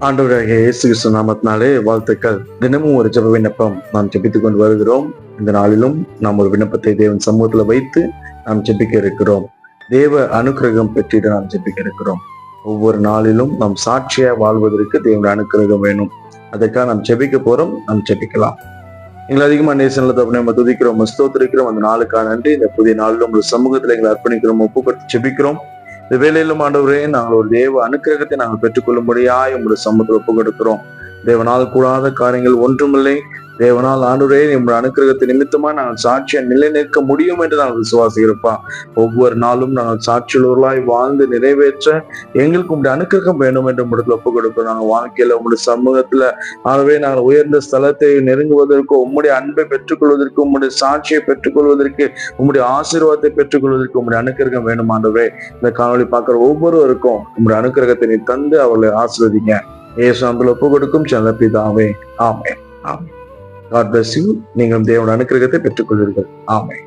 ஆண்டவராகிய இயேசு கிறிஸ்து நாமத்தினாலே வாழ்த்துக்கள். தினமும் ஒரு ஜெப விண்ணப்பம் நாம் ஜெபித்துக் கொண்டு வருகிறோம். இந்த நாளிலும் நாம் ஒரு விண்ணப்பத்தை தேவன் சமூகத்துல வைத்து நாம் ஜெபிக்க இருக்கிறோம். தேவ அனுக்கிரகம் பெற்றிட நாம் ஜெபிக்க இருக்கிறோம். ஒவ்வொரு நாளிலும் நாம் சாட்சியா வாழ்வதற்கு தேவனுடைய அனுக்கிரகம் வேணும். அதுக்காக நாம் ஜெபிக்க போறோம். நாம் ஜெபிக்கலாம். எங்களை அதிகமா நேசன்ல நம்ம துதிக்கிறோம், ஸ்தோத்திரிக்கிறோம். அந்த நாளுக்காக நன்றி. இந்த புதிய நாளிலும் உங்கள் சமூகத்துல எங்களை அர்ப்பணிக்கிறோம், ஒப்பு கொடுத்து ஜெபிக்கிறோம். இந்த வேலையிலும் ஆண்டவரே, நாங்கள் ஒரு தேவ அனுக்கிரகத்தை நாங்கள் பெற்றுக்கொள்ளும்படியாய் உங்களுடைய சமூகத்தில் ஒப்பு கொடுக்கிறோம். தேவனால் கூடாத காரியங்கள் ஒன்றுமில்லை. தேவனால் ஆண்டவரே, நம்முடைய அனுக்கிரகத்தை நிமித்தமா நாங்கள் சாட்சியை நிலை நிற்க முடியும் என்று நாங்கள் விசுவாசிக்கிறோம். ஒவ்வொரு நாளும் நாங்கள் சாட்சியுள்ளவர்களாய் வாழ்ந்து நிறைவேற்ற எங்களுக்கு உங்களுடைய அனுக்கிரகம் வேண்டும் என்று உங்களுடைய ஒப்பு கொடுக்கிறோம். நாங்கள் வாழ்க்கையில உங்களுடைய சமூகத்துல ஆகவே நாங்கள் உயர்ந்த ஸ்தலத்தை நெருங்குவதற்கு, உம்முடைய அன்பை பெற்றுக்கொள்வதற்கு, உம்முடைய சாட்சியை பெற்றுக்கொள்வதற்கு, உம்முடைய ஆசீர்வாதத்தை பெற்றுக்கொள்வதற்கு உம்முடைய அனுக்கிரகம் வேண்டும் ஆண்டவரே. இந்த காணொலி பார்க்கிற ஒவ்வொருவருக்கும் உம்முடைய அனுக்கிரகத்தை நீ தந்து அவர்களை ஆசீர்வதிங்க. இயேசு நாமத்தில் ஒப்பு கொடுக்கும் நல்ல பிதாவே, ஆமென். ஆமென். God bless you. நீங்கள் தேவனுடைய அனுக்கிரகத்தை பெற்றுக்கொள்வீர்கள். ஆமென்.